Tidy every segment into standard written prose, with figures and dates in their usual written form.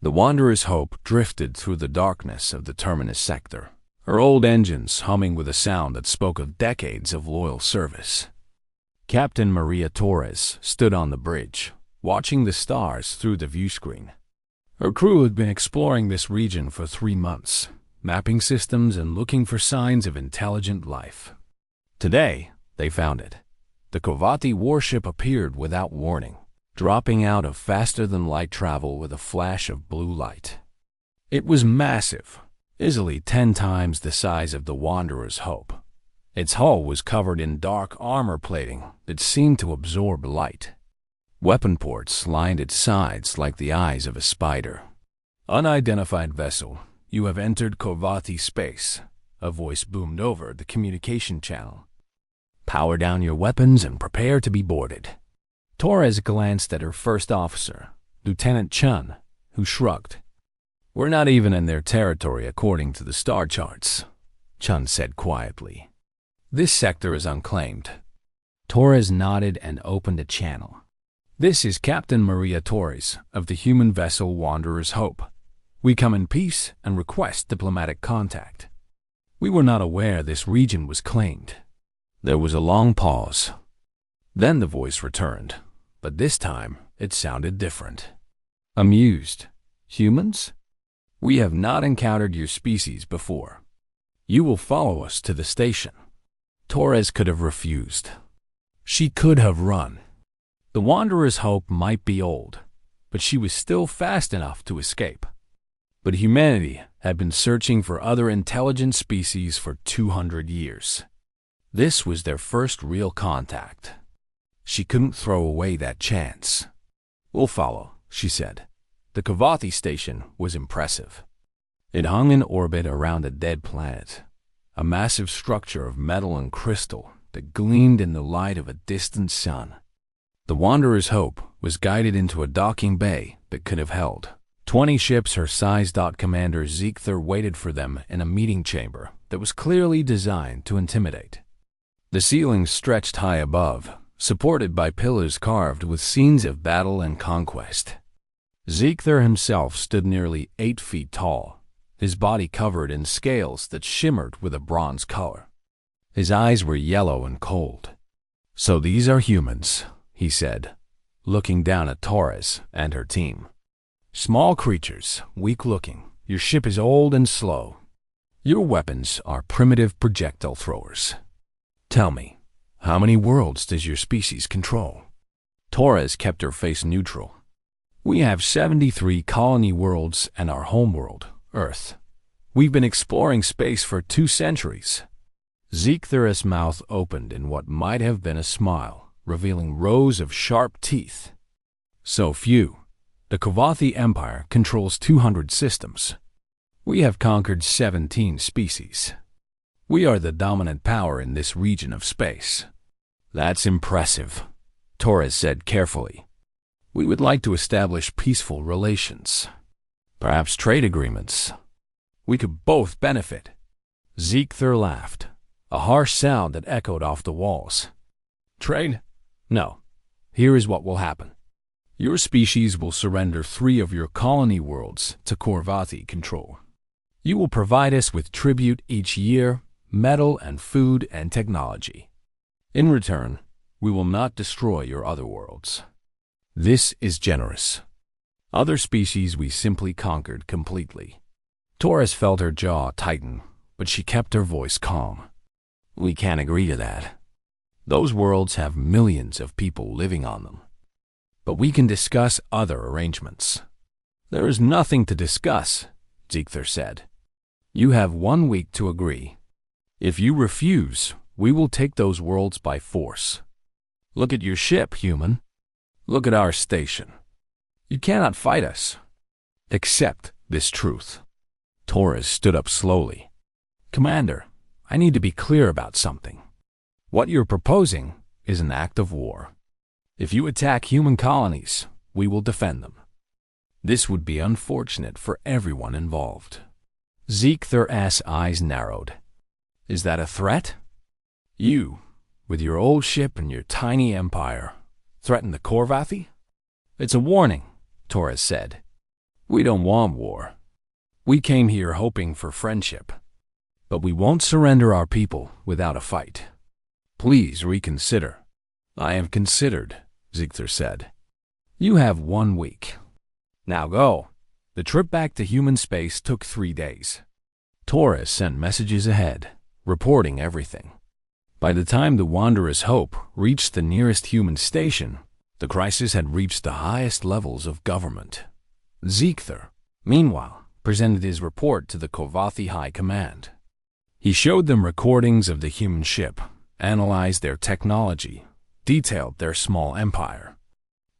The Wanderer's Hope drifted through the darkness of the terminus sector, her old engines humming with a sound that spoke of decades of loyal service. Captain Maria Torres stood on the bridge, watching the stars through the viewscreen. Her crew had been exploring this region for 3 months, mapping systems and looking for signs of intelligent life. Today, they found it. The Kovati warship appeared without warning, dropping out of faster-than-light travel with a flash of blue light. It was massive, easily 10 times the size of the Wanderer's Hope. Its hull was covered in dark armor plating that seemed to absorb light. Weapon ports lined its sides like the eyes of a spider. "Unidentified vessel, you have entered Kovati space," a voice boomed over the communication channel. "Power down your weapons and prepare to be boarded." Torres glanced at her first officer, Lieutenant Chun, who shrugged. "We're not even in their territory according to the star charts," Chun said quietly. "This sector is unclaimed." Torres nodded and opened a channel. "This is Captain Maria Torres of the human vessel Wanderer's Hope. We come in peace and request diplomatic contact. We were not aware this region was claimed." There was a long pause. Then the voice returned, but this time it sounded different. Amused. "Humans? We have not encountered your species before. You will follow us to the station." Torres could have refused. She could have run. The Wanderer's Hope might be old, but she was still fast enough to escape. But humanity had been searching for other intelligent species for 200 years. This was their first real contact. She couldn't throw away that chance. "We'll follow," she said. The Kovati station was impressive. It hung in orbit around a dead planet, a massive structure of metal and crystal that gleamed in the light of a distant sun. The Wanderer's Hope was guided into a docking bay that could have held 20 ships her size. Commander Ziegther waited for them in a meeting chamber that was clearly designed to intimidate. The ceiling stretched high above, supported by pillars carved with scenes of battle and conquest. Ziegther himself stood nearly 8 feet tall, his body covered in scales that shimmered with a bronze color. His eyes were yellow and cold. "So these are humans," he said, looking down at Torres and her team. "Small creatures, weak-looking. Your ship is old and slow. Your weapons are primitive projectile throwers. Tell me, how many worlds does your species control?" Torres kept her face neutral. "We have 73 colony worlds and our homeworld, Earth. We've been exploring space for 2 centuries. Ziegther's mouth opened in what might have been a smile, revealing rows of sharp teeth. "So few. The Kovati Empire controls 200 systems. We have conquered 17 species. We are the dominant power in this region of space." "That's impressive," Torres said carefully. "We would like to establish peaceful relations. Perhaps trade agreements. We could both benefit." Ziegther laughed, a harsh sound that echoed off the walls. "Trade? No. Here is what will happen. Your species will surrender 3 of your colony worlds to Kovati control. You will provide us with tribute each year, metal and food and technology. In return, we will not destroy your other worlds. This is generous. Other species we simply conquered completely." Torres felt her jaw tighten, but she kept her voice calm. "We can't agree to that. Those worlds have millions of people living on them. But we can discuss other arrangements." "There is nothing to discuss," Ziegther said. "You have 1 week to agree. If you refuse, we will take those worlds by force. Look at your ship, human. Look at our station. You cannot fight us. Accept this truth." Torres stood up slowly. "Commander, I need to be clear about something. What you're proposing is an act of war. If you attack human colonies, we will defend them. This would be unfortunate for everyone involved." Ziegther's eyes narrowed. "Is that a threat? You, with your old ship and your tiny empire, threaten the Kovati?" "It's a warning," Torres said. We don't want war. We came here hoping for friendship. But we won't surrender our people without a fight. Please reconsider. I have considered, Ziegler said. You have 1 week. Now go. The trip back to human space took 3 days. Torres sent messages ahead, reporting everything. By the time the Wanderer's Hope reached the nearest human station, the crisis had reached the highest levels of government. Ziegler, meanwhile, presented his report to the Kovathi High Command. He showed them recordings of the human ship, analyzed their technology, detailed their small empire.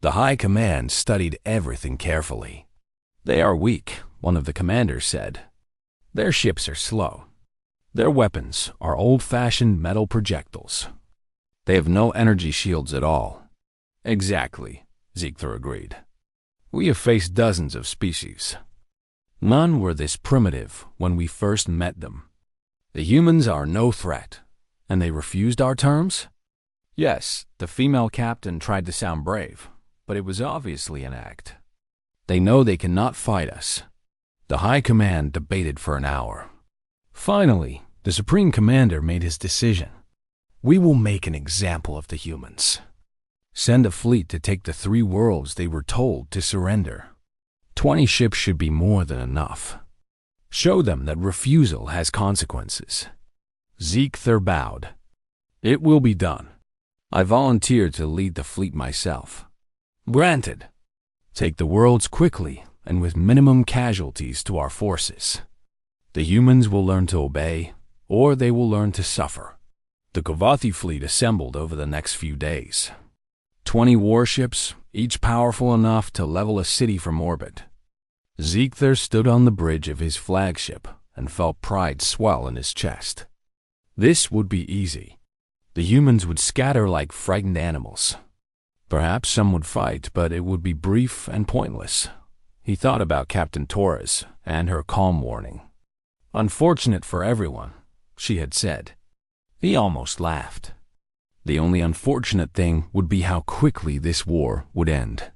The High Command studied everything carefully. They are weak, one of the commanders said. Their ships are slow. Their weapons are old-fashioned metal projectiles. They have no energy shields at all. Exactly, Ziegler agreed. We have faced dozens of species. None were this primitive when we first met them. The humans are no threat, and they refused our terms? Yes, the female captain tried to sound brave, but it was obviously an act. They know they cannot fight us. The High Command debated for an hour. Finally, the Supreme Commander made his decision. We will make an example of the humans. Send a fleet to take the 3 worlds they were told to surrender. 20 ships should be more than enough. Show them that refusal has consequences. Ziegler bowed. It will be done. I volunteer to lead the fleet myself. Granted. Take the worlds quickly and with minimum casualties to our forces. The humans will learn to obey, or they will learn to suffer. The Kovathi fleet assembled over the next few days. 20 warships, each powerful enough to level a city from orbit. Ziegler stood on the bridge of his flagship and felt pride swell in his chest. This would be easy. The humans would scatter like frightened animals. Perhaps some would fight, but it would be brief and pointless. He thought about Captain Torres and her calm warning. Unfortunate for everyone, she had said. He almost laughed. The only unfortunate thing would be how quickly this war would end.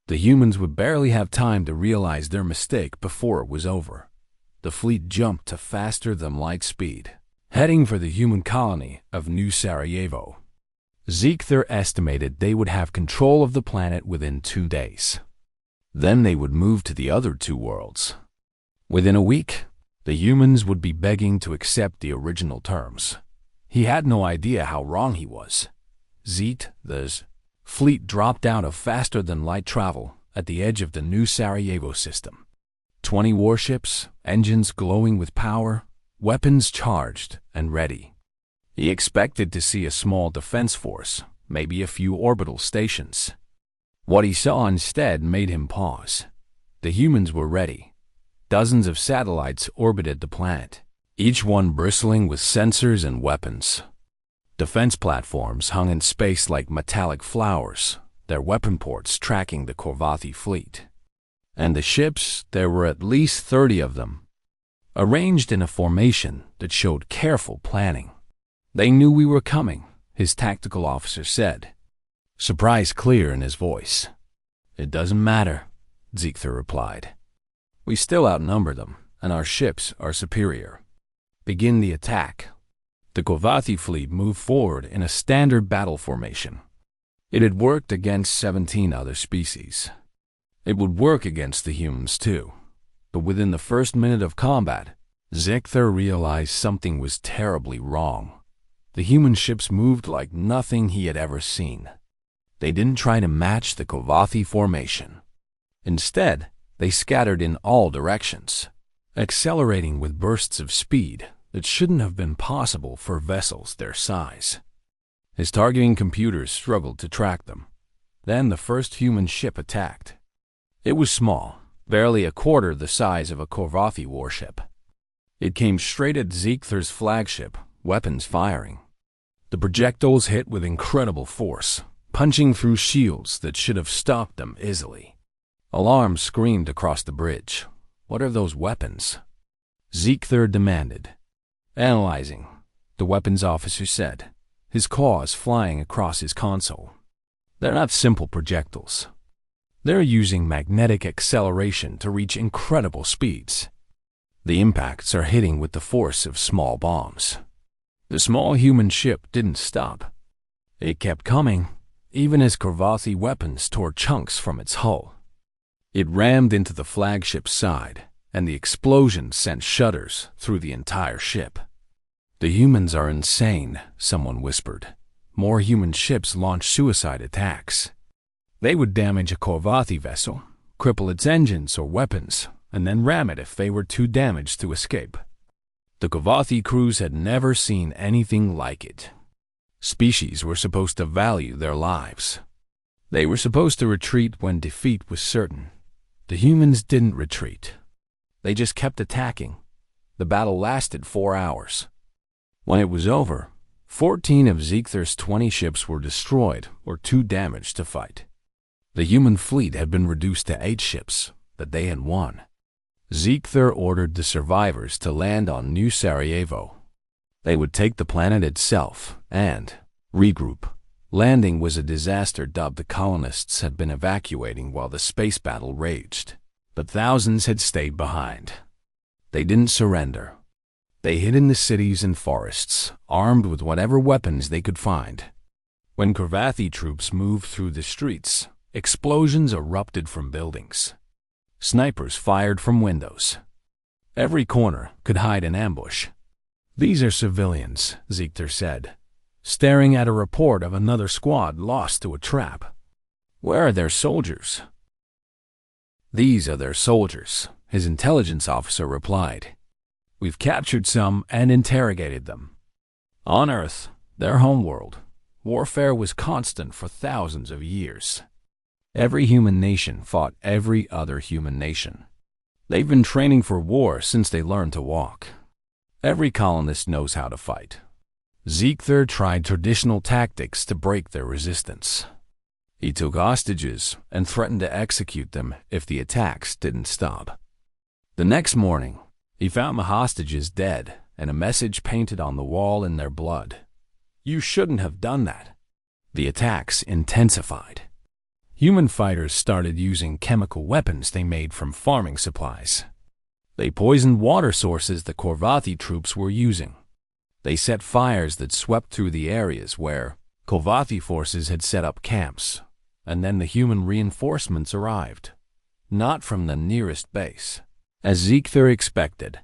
The humans would barely have time to realize their mistake before it was over. The fleet jumped to faster-than-light speed, heading for the human colony of New Sarajevo. Ziegler estimated they would have control of the planet within 2 days. Then they would move to the other 2 worlds. Within a week, the humans would be begging to accept the original terms. He had no idea how wrong he was. Ziegler's fleet dropped out of faster-than-light travel at the edge of the New Sarajevo system. 20 warships, engines glowing with power, weapons charged and ready. He expected to see a small defense force, maybe a few orbital stations. What he saw instead made him pause. The humans were ready. Dozens of satellites orbited the planet, each one bristling with sensors and weapons. Defense platforms hung in space like metallic flowers, their weapon ports tracking the Kovathi fleet. And the ships, there were at least 30 of them, arranged in a formation that showed careful planning. They knew we were coming, his tactical officer said, surprise clear in his voice. It doesn't matter, Ziegler replied. We still outnumber them, and our ships are superior. Begin the attack. The Kovathi fleet moved forward in a standard battle formation. It had worked against 17 other species. It would work against the humans too. But within the first minute of combat, Ziegler realized something was terribly wrong. The human ships moved like nothing he had ever seen. They didn't try to match the Kovathi formation. Instead, they scattered in all directions, accelerating with bursts of speed that shouldn't have been possible for vessels their size. His targeting computers struggled to track them. Then the first human ship attacked. It was small, barely a quarter the size of a Kovathi warship. It came straight at Ziegler's flagship, weapons firing. The projectiles hit with incredible force, punching through shields that should have stopped them easily. Alarms screamed across the bridge. What are those weapons? Ziegler demanded. Analyzing, the weapons officer said, his claws flying across his console. They're not simple projectiles. They're using magnetic acceleration to reach incredible speeds. The impacts are hitting with the force of small bombs. The small human ship didn't stop. It kept coming, even as Korvathi weapons tore chunks from its hull. It rammed into the flagship's side, and the explosion sent shudders through the entire ship. "The humans are insane," someone whispered. "More human ships launch suicide attacks. They would damage a Korvathi vessel, cripple its engines or weapons, and then ram it if they were too damaged to escape." The Korvathi crews had never seen anything like it. Species were supposed to value their lives. They were supposed to retreat when defeat was certain. The humans didn't retreat. They just kept attacking. The battle lasted 4 hours. When it was over, 14 of Ziekthar's 20 ships were destroyed or too damaged to fight. The human fleet had been reduced to 8 ships, but they had won. Ziekthar ordered the survivors to land on New Sarajevo. They would take the planet itself and regroup. Landing was a disaster dubbed the colonists had been evacuating while the space battle raged, but thousands had stayed behind. They didn't surrender. They hid in the cities and forests, armed with whatever weapons they could find. When Korvathi troops moved through the streets, explosions erupted from buildings. Snipers fired from windows. Every corner could hide an ambush. "These are civilians," Ziekthar said, staring at a report of another squad lost to a trap. "Where are their soldiers?" "These are their soldiers," his intelligence officer replied. "We've captured some and interrogated them. On Earth, their homeworld, warfare was constant for thousands of years. Every human nation fought every other human nation. They've been training for war since they learned to walk. Every colonist knows how to fight." Ziekthar tried traditional tactics to break their resistance. He took hostages and threatened to execute them if the attacks didn't stop. The next morning, he found the hostages dead and a message painted on the wall in their blood. "You shouldn't have done that." The attacks intensified. Human fighters started using chemical weapons they made from farming supplies. They poisoned water sources the Korvathi troops were using. They set fires that swept through the areas where Korvathi forces had set up camps, and then the human reinforcements arrived. Not from the nearest base, as Ziekthar expected.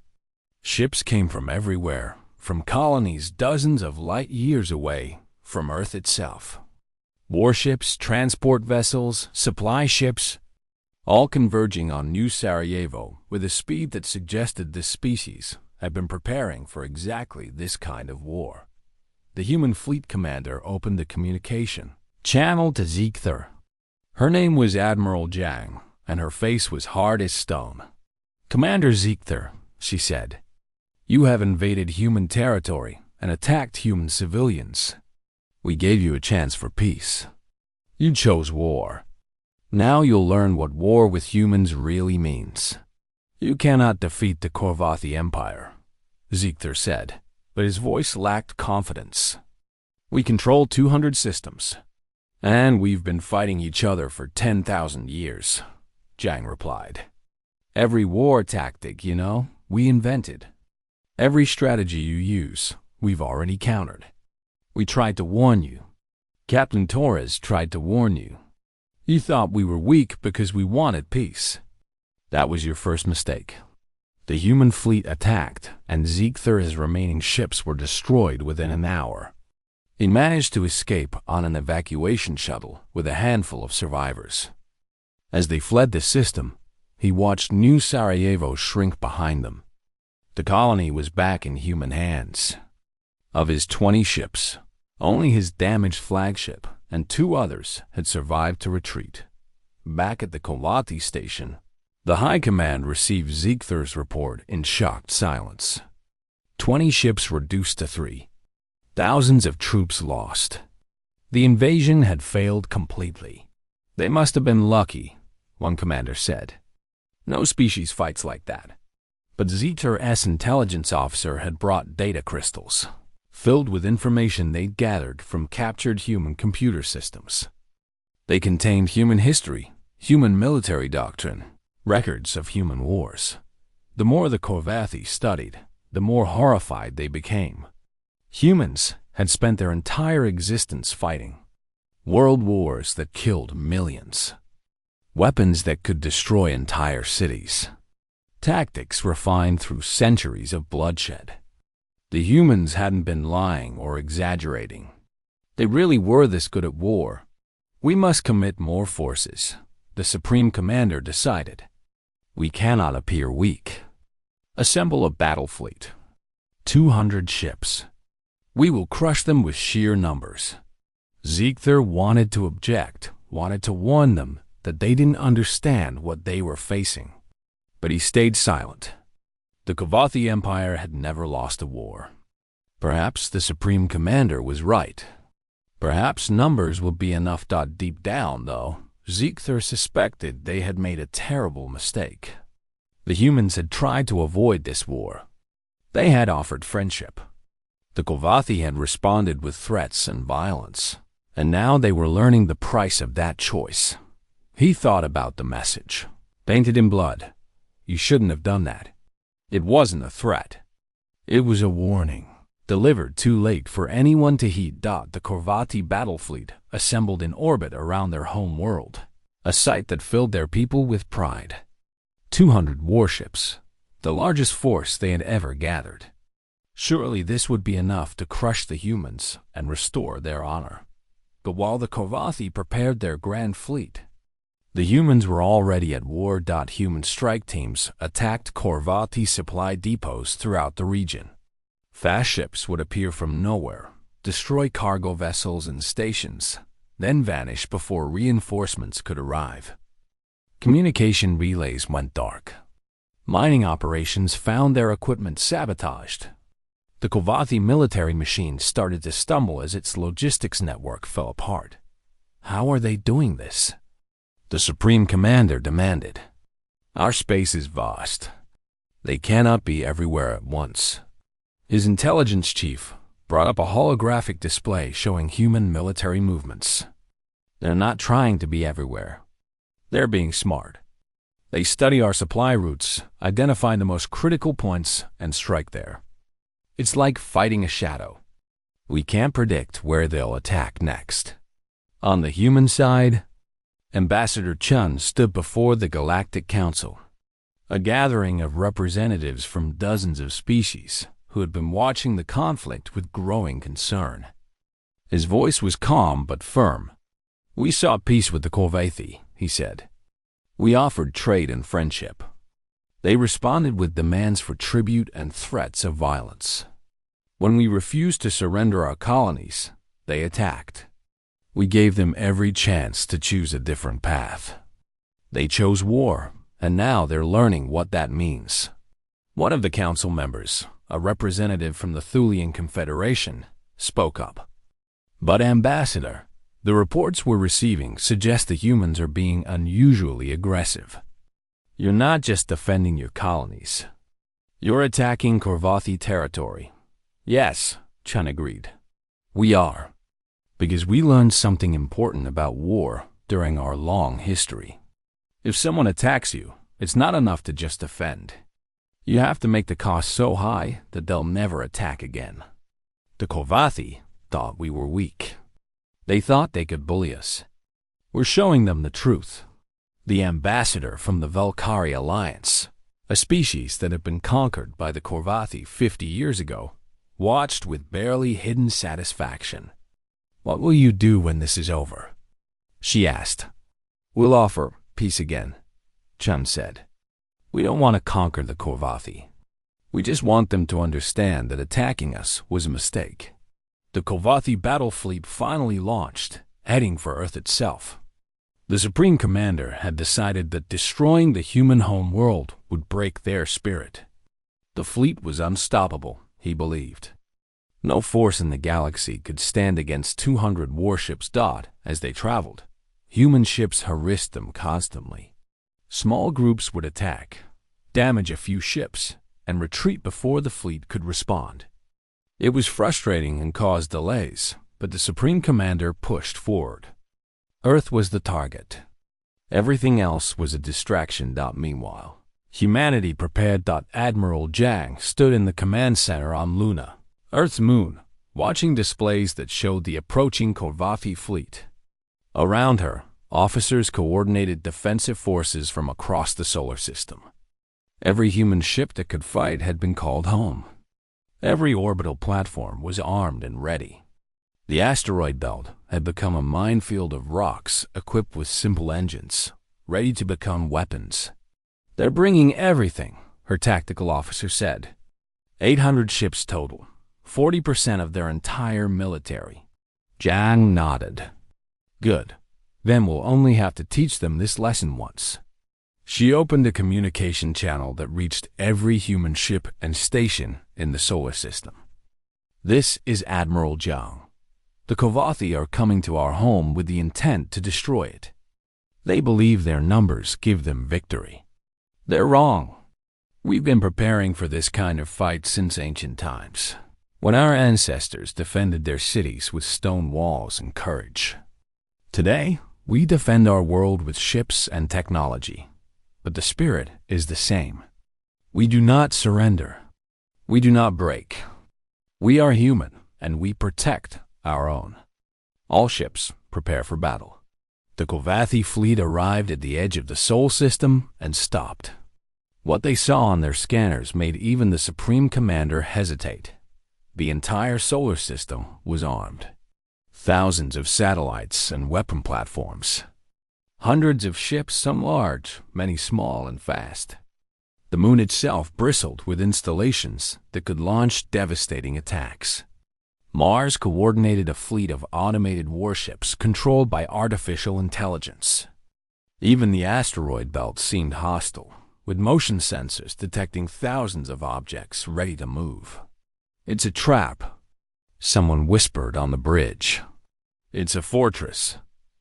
Ships came from everywhere, from colonies dozens of light years away from Earth itself. Warships, transport vessels, supply ships, all converging on New Sarajevo with a speed that suggested this species had been preparing for exactly this kind of war. The human fleet commander opened the communication channel to Ziekthar. Her name was Admiral Jang, and her face was hard as stone. "Commander Ziekthar," she said, "you have invaded human territory and attacked human civilians. We gave you a chance for peace. You chose war. Now you'll learn what war with humans really means. You cannot defeat the Korvathi Empire," Ziekthar said, but his voice lacked confidence. "We control 200 systems, and we've been fighting each other for 10,000 years, Jang replied. "Every war tactic, we invented. Every strategy you use, we've already countered. We tried to warn you. Captain Torres tried to warn you. You thought we were weak because we wanted peace. That was your first mistake." The human fleet attacked, and Ziekthar's remaining ships were destroyed within an hour. He managed to escape on an evacuation shuttle with a handful of survivors. As they fled the system, he watched New Sarajevo shrink behind them. The colony was back in human hands. Of his 20 ships, only his damaged flagship and 2 others had survived to retreat. Back at the Kolati station, the High Command received Ziekthar's report in shocked silence. 20 ships reduced to 3. Thousands of troops lost. The invasion had failed completely. "They must have been lucky," one commander said. "No species fights like that." But Ziektar's intelligence officer had brought data crystals, filled with information they'd gathered from captured human computer systems. They contained human history, Human military doctrine, records of human wars. The more the Korvathi studied, the more horrified they became. Humans had spent their entire existence fighting. World wars that killed millions. Weapons that could destroy entire cities. Tactics refined through centuries of bloodshed. The humans hadn't been lying or exaggerating. They really were this good at war. We must commit more forces, the Supreme Commander decided. We cannot appear weak. Assemble a battle fleet. 200 ships. We will crush them with sheer numbers. Ziegler wanted to object, wanted to warn them that they didn't understand what they were facing. But he stayed silent. The Korvathi Empire had never lost a war. Perhaps the Supreme Commander was right. Perhaps numbers would be enough. Deep down, though, Ziegler suspected they had made a terrible mistake. The humans had tried to avoid this war. They had offered friendship. The Korvathi had responded with threats and violence, and now they were learning the price of that choice. He thought about the message, painted in blood. You shouldn't have done that. It wasn't a threat. It was a warning, delivered too late for anyone to heed. The Korvathi battle fleet assembled in orbit around their home world, a sight that filled their people with pride. 200 warships, the largest force they had ever gathered. Surely this would be enough to crush the humans and restore their honor. But while the Korvathi prepared their grand fleet, the humans were already at war. Human strike teams attacked Korvathi supply depots throughout the region. Fast ships would appear from nowhere, destroy cargo vessels and stations, then vanish before reinforcements could arrive. Communication relays went dark. Mining operations found their equipment sabotaged. The Korvathi military machine started to stumble as its logistics network fell apart. How are they doing this? The Supreme Commander demanded. Our space is vast. They cannot be everywhere at once. His intelligence chief brought up a holographic display showing human military movements. They're not trying to be everywhere. They're being smart. They study our supply routes, identify the most critical points, and strike there. It's like fighting a shadow. We can't predict where they'll attack next. On the human side, Ambassador Chun stood before the Galactic Council, a gathering of representatives from dozens of species who had been watching the conflict with growing concern. His voice was calm but firm. We sought peace with the Korvathi, he said. We offered trade and friendship. They responded with demands for tribute and threats of violence. When we refused to surrender our colonies, they attacked. We gave them every chance to choose a different path. They chose war, and now they're learning what that means. One of the council members, a representative from the Thulian Confederation, spoke up. But Ambassador, the reports we're receiving suggest the humans are being unusually aggressive. You're not just defending your colonies. You're attacking Korvathi territory. Yes, Chun agreed. We are. Because we learned something important about war during our long history. If someone attacks you, it's not enough to just defend. You have to make the cost so high that they'll never attack again. The Korvathi thought we were weak. They thought they could bully us. We're showing them the truth. The ambassador from the Valkyrie Alliance, a species that had been conquered by the Korvathi 50 years ago, watched with barely hidden satisfaction. What will you do when this is over? She asked. We'll offer peace again, Chun said. We don't want to conquer the Korvathi. We just want them to understand that attacking us was a mistake. The Korvathi battle fleet finally launched, heading for Earth itself. The Supreme Commander had decided that destroying the human home world would break their spirit. The fleet was unstoppable, he believed. No force in the galaxy could stand against 200 warships. As they traveled, human ships harassed them constantly. Small groups would attack, damage a few ships, and retreat before the fleet could respond. It was frustrating and caused delays, but the Supreme Commander pushed forward. Earth was the target. Everything else was a distraction. Meanwhile, humanity prepared. Admiral Jang stood in the command center on Luna, Earth's moon, watching displays that showed the approaching Corvathi fleet. Around her, officers coordinated defensive forces from across the solar system. Every human ship that could fight had been called home. Every orbital platform was armed and ready. The asteroid belt had become a minefield of rocks equipped with simple engines, ready to become weapons. "They're bringing everything," her tactical officer said. 800 ships total, 40% of their entire military. Jang nodded. "Good. Then we'll only have to teach them this lesson once." She opened a communication channel that reached every human ship and station in the solar system. "This is Admiral Jang. The Corvathi are coming to our home with the intent to destroy it. They believe their numbers give them victory. They're wrong. We've been preparing for this kind of fight since ancient times, when our ancestors defended their cities with stone walls and courage. Today, we defend our world with ships and technology. But the spirit is the same. We do not surrender. We do not break. We are human, and we protect our own. All ships prepare for battle." The Corvathi fleet arrived at the edge of the Sol system and stopped. What they saw on their scanners made even the Supreme Commander hesitate. The entire solar system was armed. Thousands of satellites and weapon platforms. Hundreds of ships, some large, many small and fast. The moon itself bristled with installations that could launch devastating attacks. Mars coordinated a fleet of automated warships controlled by artificial intelligence. Even the asteroid belt seemed hostile, with motion sensors detecting thousands of objects ready to move. "It's a trap," someone whispered on the bridge. "It's a fortress,"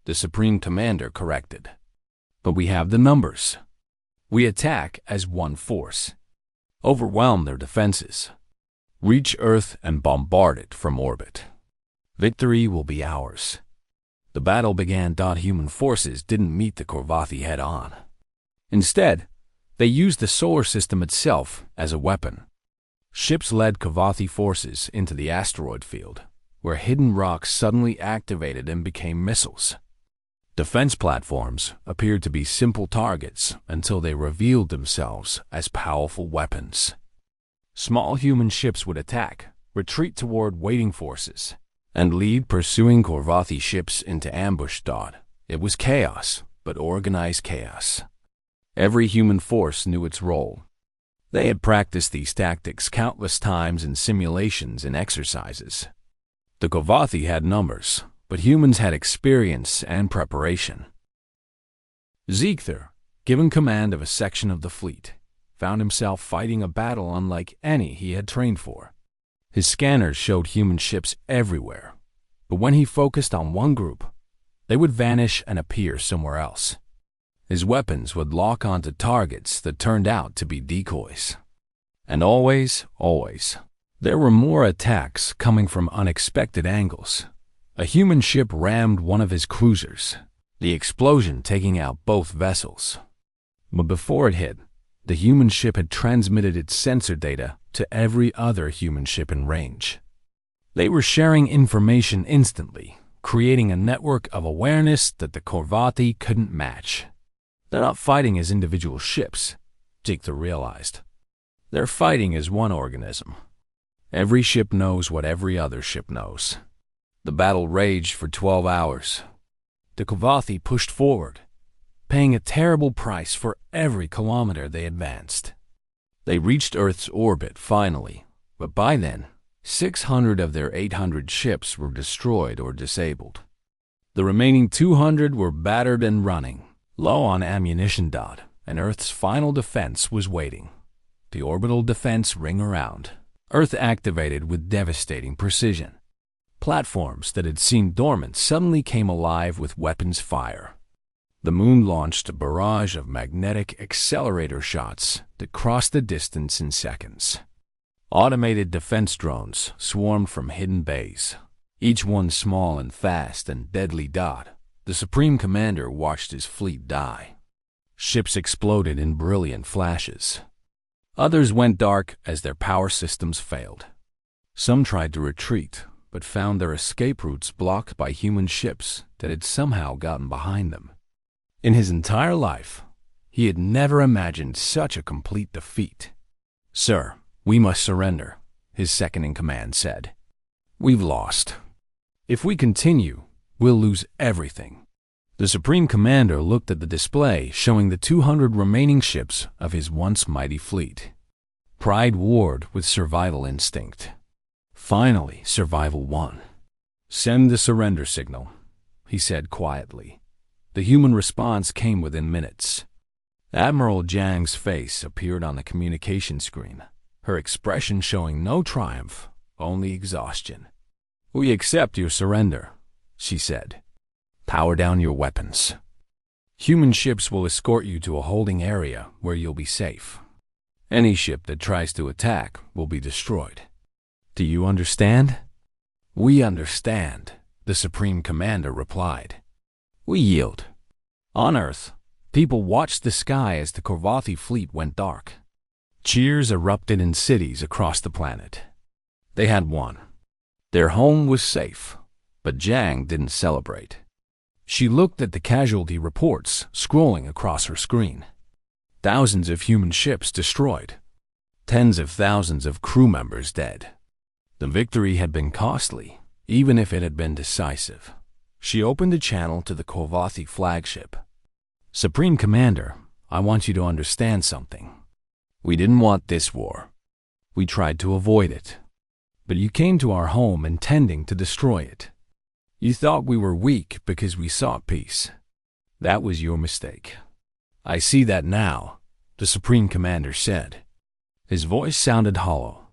the Supreme Commander corrected. "But we have the numbers. We attack as one force. Overwhelm their defenses. Reach Earth and bombard it from orbit. Victory will be ours." The battle began. Human forces didn't meet the Corvathi head-on. Instead, they used the solar system itself as a weapon. Ships led Corvathi forces into the asteroid field, where hidden rocks suddenly activated and became missiles. Defense platforms appeared to be simple targets until they revealed themselves as powerful weapons. Small human ships would attack, retreat toward waiting forces, and lead pursuing Corvathi ships into ambush. It was chaos, but organized chaos. Every human force knew its role. They had practiced these tactics countless times in simulations and exercises. The Corvathi had numbers, but humans had experience and preparation. Ziegther, given command of a section of the fleet, found himself fighting a battle unlike any he had trained for. His scanners showed human ships everywhere, but when he focused on one group, they would vanish and appear somewhere else. His weapons would lock onto targets that turned out to be decoys. And always, there were more attacks coming from unexpected angles. A human ship rammed one of his cruisers, the explosion taking out both vessels. But before it hit, the human ship had transmitted its sensor data to every other human ship in range. They were sharing information instantly, creating a network of awareness that the Corvathi couldn't match. They're not fighting as individual ships, Ziegther realized. They're fighting as one organism. Every ship knows what every other ship knows. The battle raged for 12 hours. The Corvathi pushed forward, paying a terrible price for every kilometer they advanced. They reached Earth's orbit finally, but by then, 600 of their 800 ships were destroyed or disabled. The remaining 200 were battered and running, low on ammunition. And Earth's final defense was waiting. The orbital defense ring around. Earth activated with devastating precision. Platforms that had seemed dormant suddenly came alive with weapons fire. The moon launched a barrage of magnetic accelerator shots that crossed the distance in seconds. Automated defense drones swarmed from hidden bays, each one small and fast and deadly. The Supreme Commander watched his fleet die. Ships exploded in brilliant flashes. Others went dark as their power systems failed. Some tried to retreat, but found their escape routes blocked by human ships that had somehow gotten behind them. In his entire life, he had never imagined such a complete defeat. "Sir, we must surrender," his second-in-command said. "We've lost. If we continue, we'll lose everything." The Supreme Commander looked at the display showing the 200 remaining ships of his once mighty fleet. Pride warred with survival instinct. Finally, survival won. "Send the surrender signal," he said quietly. The human response came within minutes. Admiral Jiang's face appeared on the communication screen, her expression showing no triumph, only exhaustion. "We accept your surrender," she said. "Power down your weapons. Human ships will escort you to a holding area where you'll be safe. Any ship that tries to attack will be destroyed. Do you understand?" "We understand," the Supreme Commander replied. "We yield." On Earth, people watched the sky as the Korvathi fleet went dark. Cheers erupted in cities across the planet. They had won. Their home was safe, but Jiang didn't celebrate. She looked at the casualty reports scrolling across her screen. Thousands of human ships destroyed. Tens of thousands of crew members dead. The victory had been costly, even if it had been decisive. She opened a channel to the Korvathi flagship. "Supreme Commander, I want you to understand something. We didn't want this war. We tried to avoid it. But you came to our home intending to destroy it. You thought we were weak because we sought peace. That was your mistake. I see that now," the Supreme Commander said. His voice sounded hollow.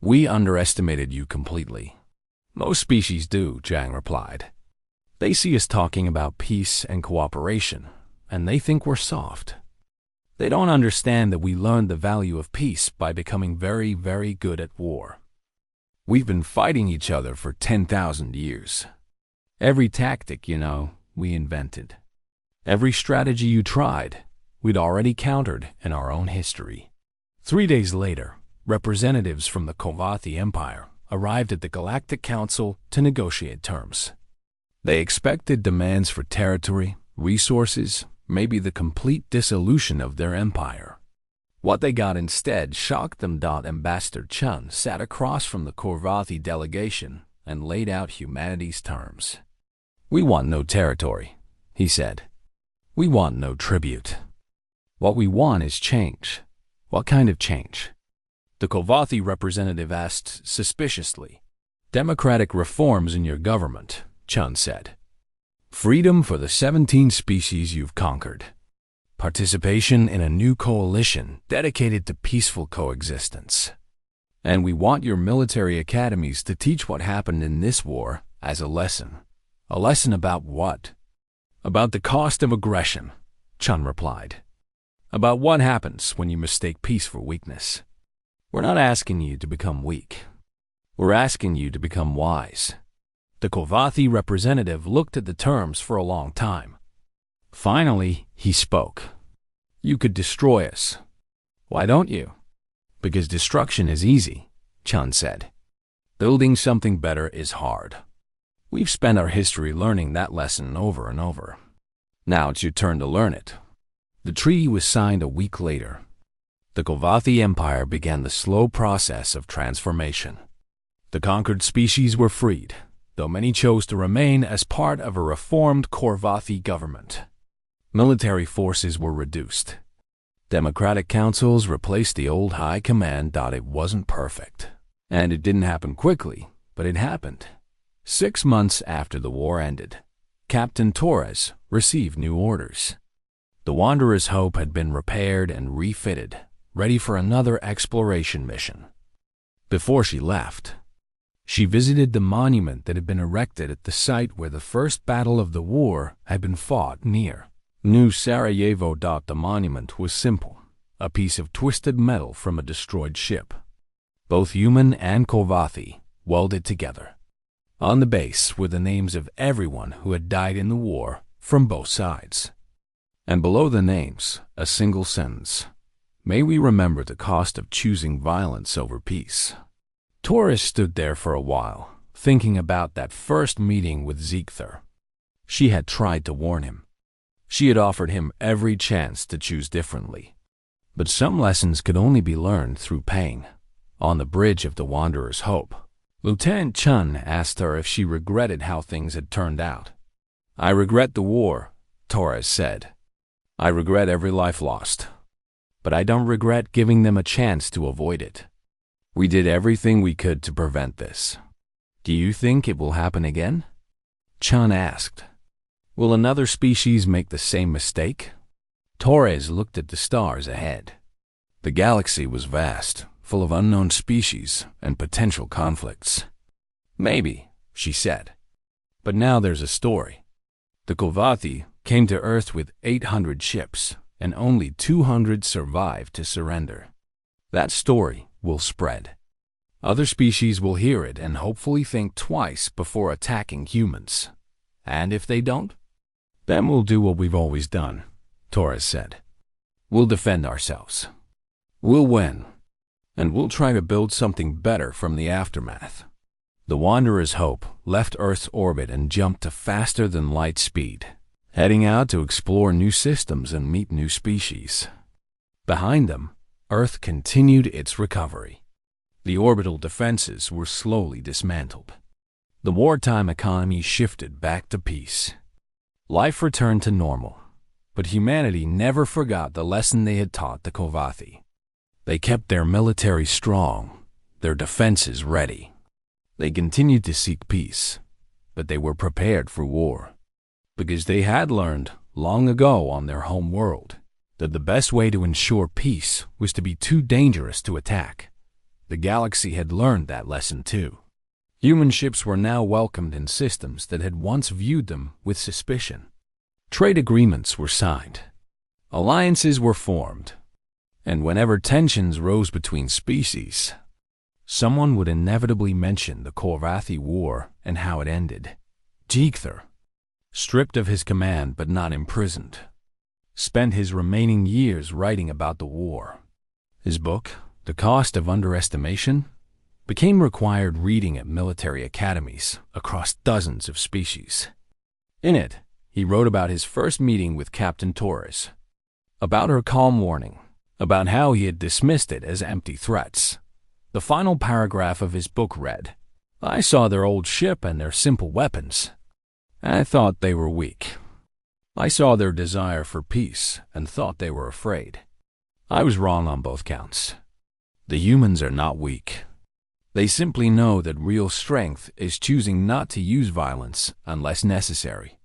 "We underestimated you completely." "Most species do," Jiang replied. "They see us talking about peace and cooperation, and they think we're soft. They don't understand that we learned the value of peace by becoming very, very good at war. We've been fighting each other for 10,000 years. Every tactic, we invented. Every strategy you tried, we'd already countered in our own history." 3 days later, representatives from the Korvathi Empire arrived at the Galactic Council to negotiate terms. They expected demands for territory, resources, maybe the complete dissolution of their empire. What they got instead shocked them. Ambassador Chun sat across from the Korvathi delegation and laid out humanity's terms. "We want no territory," he said. "We want no tribute. What we want is change." "What kind of change?" the Korvathi representative asked suspiciously. "Democratic reforms in your government," Chun said. "Freedom for the 17 species you've conquered. Participation in a new coalition dedicated to peaceful coexistence. And we want your military academies to teach what happened in this war as a lesson." "A lesson about what?" "About the cost of aggression," Chun replied. "About what happens when you mistake peace for weakness. We're not asking you to become weak. We're asking you to become wise." The Korvathi representative looked at the terms for a long time. Finally, he spoke. "You could destroy us." "Why don't you?" "Because destruction is easy," Chun said. "Building something better is hard. We've spent our history learning that lesson over and over. Now it's your turn to learn it." The treaty was signed a week later. The Korvathi Empire began the slow process of transformation. The conquered species were freed, though many chose to remain as part of a reformed Korvathi government. Military forces were reduced. Democratic councils replaced the old high command. It wasn't perfect. And it didn't happen quickly, but it happened. 6 months after the war ended, Captain Torres received new orders. The Wanderer's Hope had been repaired and refitted, ready for another exploration mission. Before she left, she visited the monument that had been erected at the site where the first battle of the war had been fought near New Sarajevo. The monument was simple, a piece of twisted metal from a destroyed ship, both human and Korvathi, welded together. On the base were the names of everyone who had died in the war from both sides. And below the names, a single sentence: "May we remember the cost of choosing violence over peace." Torres stood there for a while, thinking about that first meeting with Ziegther. She had tried to warn him. She had offered him every chance to choose differently. But some lessons could only be learned through pain. On the bridge of the Wanderer's Hope, Lieutenant Chun asked her if she regretted how things had turned out. "I regret the war," Torres said. "I regret every life lost. But I don't regret giving them a chance to avoid it. We did everything we could to prevent this. Do you think it will happen again?" Chun asked. "Will another species make the same mistake?" Torres looked at the stars ahead. The galaxy was vast, full of unknown species and potential conflicts. "Maybe," she said. "But now there's a story. The Kovathi came to Earth with 800 ships, and only 200 survived to surrender. That story will spread. Other species will hear it and hopefully think twice before attacking humans. And if they don't, then we'll do what we've always done," Torres said. "We'll defend ourselves. We'll win. And we'll try to build something better from the aftermath." The Wanderer's Hope left Earth's orbit and jumped to faster-than-light speed, heading out to explore new systems and meet new species. Behind them, Earth continued its recovery. The orbital defenses were slowly dismantled. The wartime economy shifted back to peace. Life returned to normal, but humanity never forgot the lesson they had taught the Kovathi. They kept their military strong, their defenses ready. They continued to seek peace, but they were prepared for war, because they had learned long ago on their home world that the best way to ensure peace was to be too dangerous to attack. The galaxy had learned that lesson too. Human ships were now welcomed in systems that had once viewed them with suspicion. Trade agreements were signed. Alliances were formed. And whenever tensions rose between species, someone would inevitably mention the Kovathi War and how it ended. Ziegther, stripped of his command but not imprisoned, spent his remaining years writing about the war. His book, The Cost of Underestimation, became required reading at military academies across dozens of species. In it, he wrote about his first meeting with Captain Torres, about her calm warning, about how he had dismissed it as empty threats. The final paragraph of his book read, "I saw their old ship and their simple weapons. I thought they were weak. I saw their desire for peace and thought they were afraid. I was wrong on both counts. The humans are not weak. They simply know that real strength is choosing not to use violence unless necessary.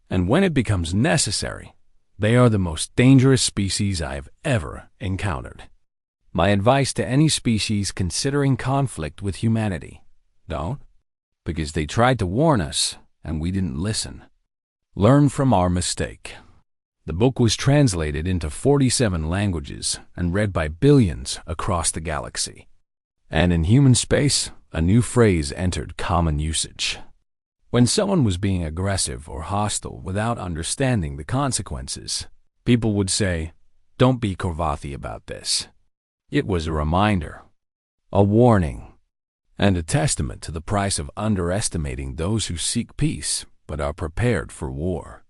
And when it becomes necessary, they are the most dangerous species I have ever encountered. My advice to any species considering conflict with humanity: don't, because they tried to warn us and we didn't listen. Learn from our mistake." The book was translated into 47 languages and read by billions across the galaxy. And in human space, a new phrase entered common usage. When someone was being aggressive or hostile without understanding the consequences, people would say, "Don't be Kovathi about this." It was a reminder, a warning, and a testament to the price of underestimating those who seek peace but are prepared for war.